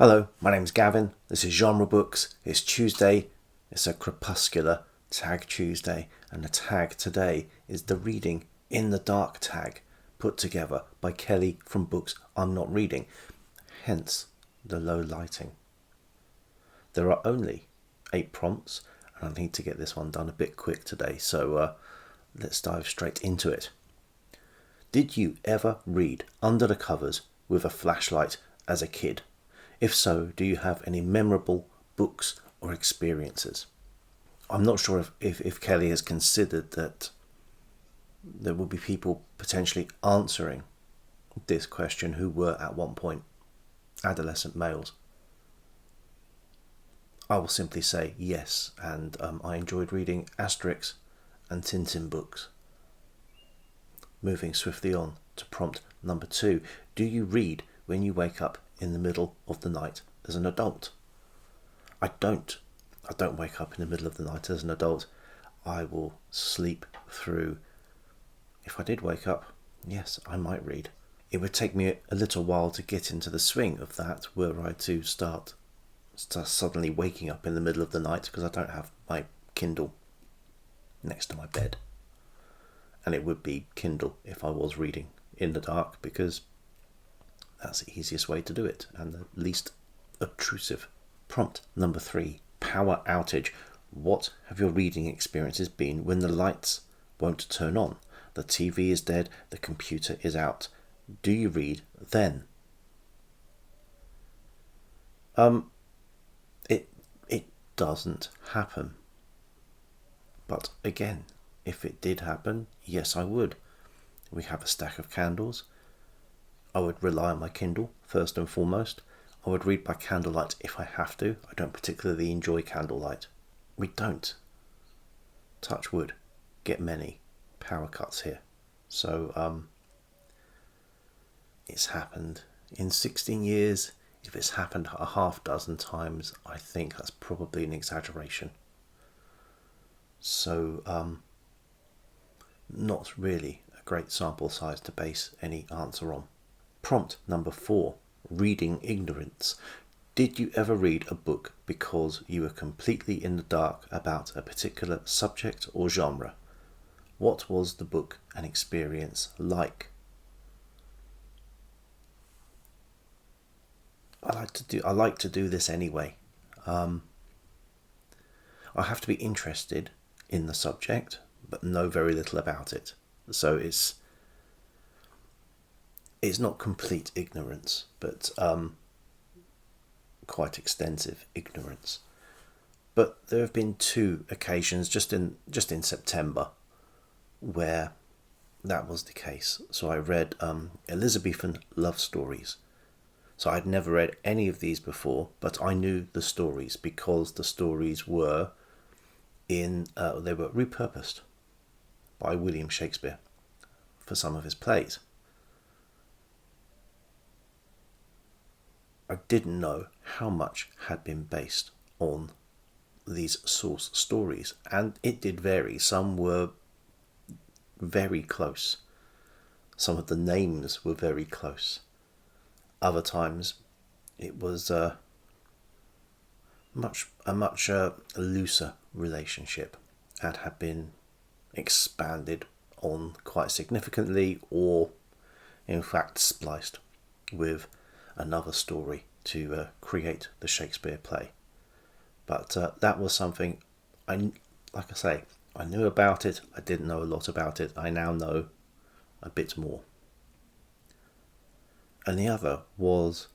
Hello, my name's Gavin. This is Genre Books. It's Tuesday. It's a crepuscular Tag Tuesday, and the tag today is the Reading in the Dark tag, put together by Kelly from books I'm not reading, hence the low lighting. There are only 8 prompts, and I need to get this one done a bit quick today, so let's dive straight into it. Did you ever read under the covers with a flashlight as a kid? If so, do you have any memorable books or experiences? I'm not sure if Kelly has considered that there will be people potentially answering this question who were at one point adolescent males. I will simply say yes, and I enjoyed reading Asterix and Tintin books. Moving swiftly on to prompt number 2. Do you read when you wake up in the middle of the night as an adult? I don't wake up in the middle of the night as an adult. I will sleep through. If I did wake up, yes, I might read. It would take me a little while to get into the swing of that, were I to start suddenly waking up in the middle of the night, because I don't have my Kindle next to my bed. And it would be Kindle if I was reading in the dark, because that's the easiest way to do it and the least obtrusive. Prompt number 3. Power outage. What have your reading experiences been when the lights won't turn on? The TV is dead, the computer is out. Do you read then? It doesn't happen. But again, if it did happen, yes, I would. We have a stack of candles. I would rely on my Kindle first and foremost. I would read by candlelight if I have to. I don't particularly enjoy candlelight. We don't, touch wood, get many power cuts here. So it's happened in 16 years. If it's happened a half dozen times, I think that's probably an exaggeration. So not really a great sample size to base any answer on. Prompt number 4. Reading ignorance. Did you ever read a book because you were completely in the dark about a particular subject or genre? What was the book and experience like? I like to do this anyway. I have to be interested in the subject, but know very little about it. So it's not complete ignorance, but quite extensive ignorance. But there have been 2 occasions just in September where that was the case. So I read Elizabethan love stories. So I'd never read any of these before, but I knew the stories because the stories were they were repurposed by William Shakespeare for some of his plays. I didn't know how much had been based on these source stories, and it did vary. Some were very close. Some of the names were very close. Other times it was a much looser relationship and had been expanded on quite significantly, or in fact spliced with another story to create the Shakespeare play. But that was something I knew about it. I didn't know a lot about it. I now know a bit more. And the other was,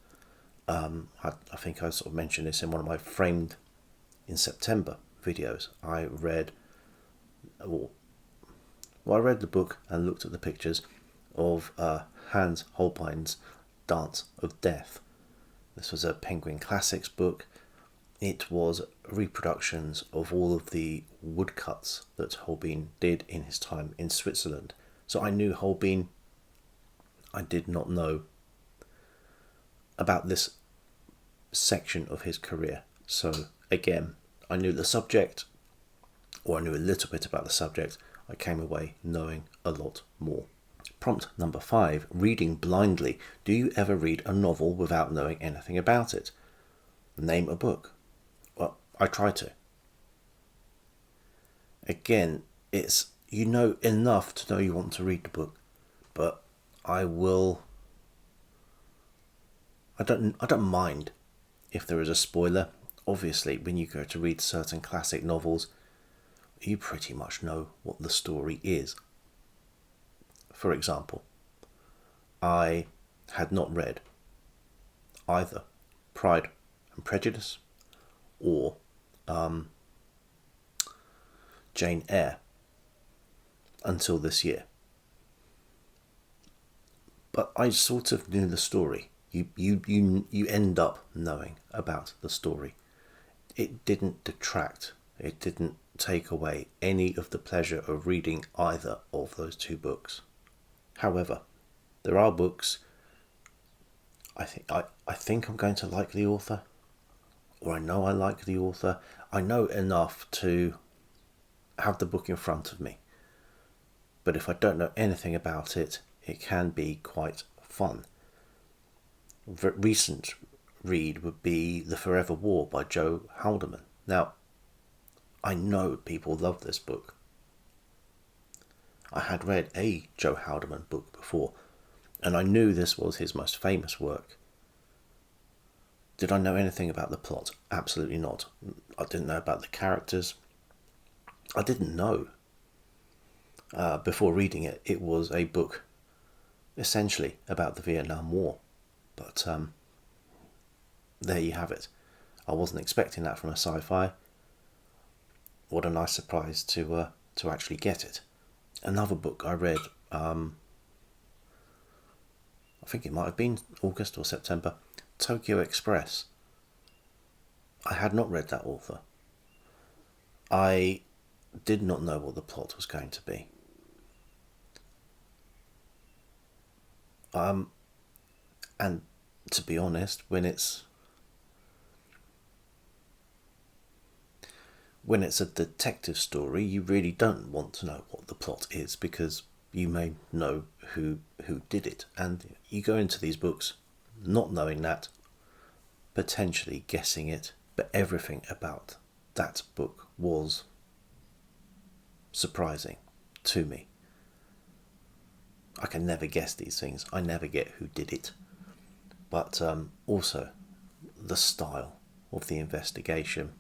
I think I sort of mentioned this in one of my Framed in September videos. I read the book and looked at the pictures of Hans Holbein's Dance of Death. This was a Penguin Classics book. It was reproductions of all of the woodcuts that Holbein did in his time in Switzerland. So I knew Holbein. I did not know about this section of his career. So again, I knew the subject, or I knew a little bit about the subject. I came away knowing a lot more. Prompt number 5, reading blindly. Do you ever read a novel without knowing anything about it? name a book. Well, I try to. Again, it's, you know enough to know you want to read the book, but I don't mind if there is a spoiler. Obviously, when you go to read certain classic novels, you pretty much know what the story is. For example, I had not read either Pride and Prejudice or Jane Eyre until this year. But I sort of knew the story. You end up knowing about the story. It didn't detract. It didn't take away any of the pleasure of reading either of those two books. However, there are books I think I'm going to like the author, or I know I like the author. I know enough to have the book in front of me. But if I don't know anything about it, it can be quite fun. A recent read would be The Forever War by Joe Haldeman. Now, I know people love this book. I had read a Joe Haldeman book before, and I knew this was his most famous work. Did I know anything about the plot? Absolutely not. I didn't know about the characters. I didn't know before reading it. It was a book essentially about the Vietnam War. But there you have it. I wasn't expecting that from a sci-fi. What a nice surprise to actually get it. Another book I read, I think it might have been August or September, Tokyo Express. I had not read that author. I did not know what the plot was going to be. And to be honest, when it's a detective story, you really don't want to know what the plot is, because you may know who did it, and you go into these books not knowing that, potentially guessing it, but everything about that book was surprising to me. I can never guess these things. I never get who did it. But also the style of the investigation,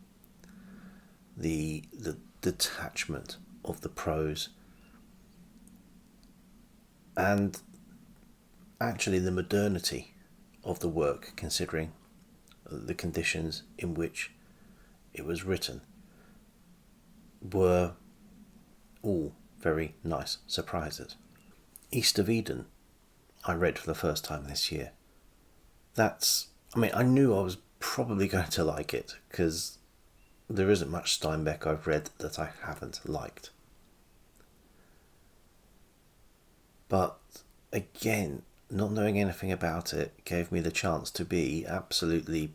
the detachment of the prose, and actually the modernity of the work, considering the conditions in which it was written, were all very nice surprises. East of Eden, I read for the first time this year. I knew I was probably going to like it, because there isn't much Steinbeck I've read that I haven't liked. But again, not knowing anything about it gave me the chance to be absolutely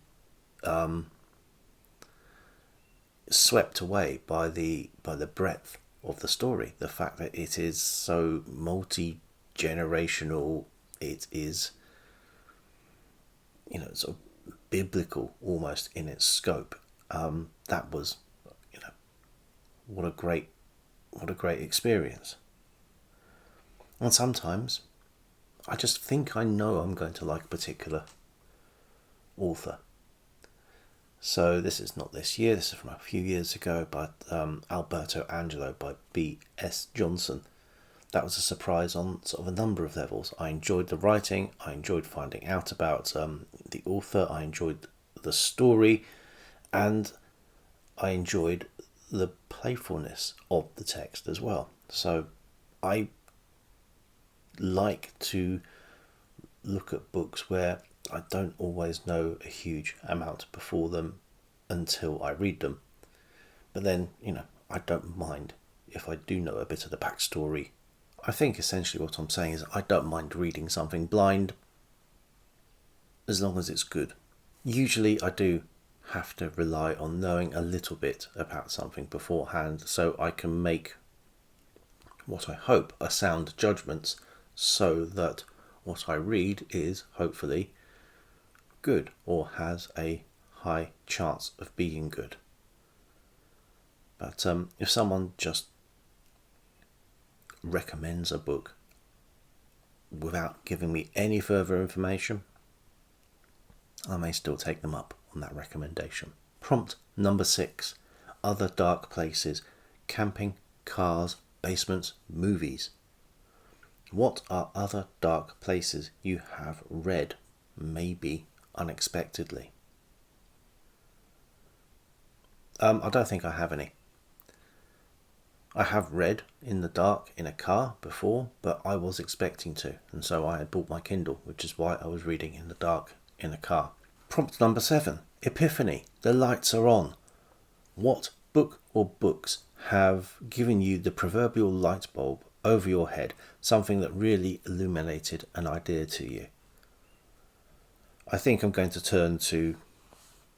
swept away by the breadth of the story. The fact that it is so multi-generational, it is, sort of biblical almost in its scope. That was, what a great experience. And sometimes I just think I know I'm going to like a particular author. So this is not this year, this is from a few years ago, by Alberto Angelo by B.S. Johnson. That was a surprise on sort of a number of levels. I enjoyed the writing, I enjoyed finding out about the author, I enjoyed the story, and I enjoyed the playfulness of the text as well. So I like to look at books where I don't always know a huge amount before them until I read them. But then, I don't mind if I do know a bit of the backstory. I think essentially what I'm saying is I don't mind reading something blind as long as it's good. Usually I do have to rely on knowing a little bit about something beforehand, so I can make what I hope are sound judgments, so that what I read is hopefully good or has a high chance of being good. But if someone just recommends a book without giving me any further information, I may still take them up on that recommendation. Prompt number 6. Other dark places: camping, cars, basements, movies. What are other dark places you have read, maybe unexpectedly? I don't think I have any. I have read in the dark in a car before, but I was expecting to, and so I had bought my Kindle, which is why I was reading in the dark in a car. Prompt number 7. Epiphany. The lights are on. What book or books have given you the proverbial light bulb over your head, something that really illuminated an idea to you? I think I'm going to turn to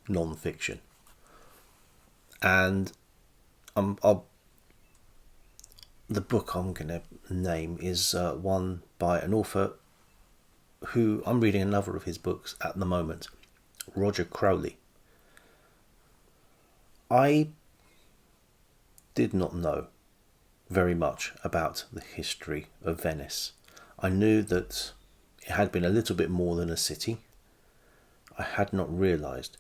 non-fiction. And the book I'm going to name is one by an author who I'm reading another of his books at the moment, Roger Crowley. I did not know very much about the history of Venice. I knew that it had been a little bit more than a city. I had not realised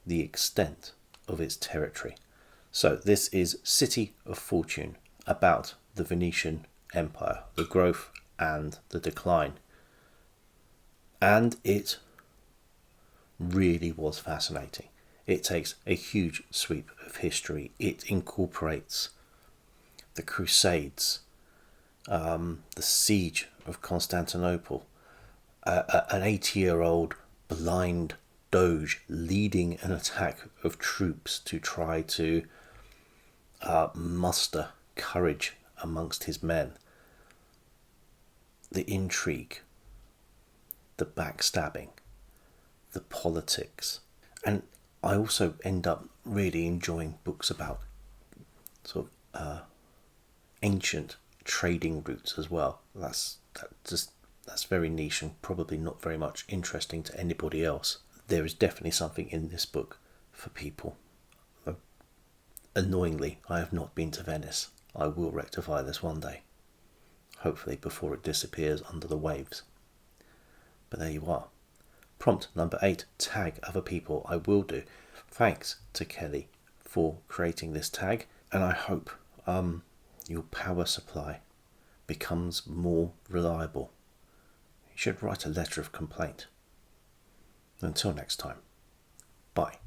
the extent of its territory. So this is City of Fortune, about the Venetian Empire, the growth and the decline. And it really was fascinating. It takes a huge sweep of history. It incorporates the Crusades, the siege of Constantinople, an 80-year-old blind doge leading an attack of troops to try to muster courage amongst his men, the intrigue, the backstabbing, the politics. And I also end up really enjoying books about sort of ancient trading routes as well. That's very niche and probably not very much interesting to anybody else. There is definitely something in this book for people. Annoyingly, I have not been to Venice. I will rectify this one day, hopefully before it disappears under the waves. But there you are. Prompt number 8, tag other people. I will do. Thanks to Kelly for creating this tag, and I hope your power supply becomes more reliable. You should write a letter of complaint. Until next time, bye.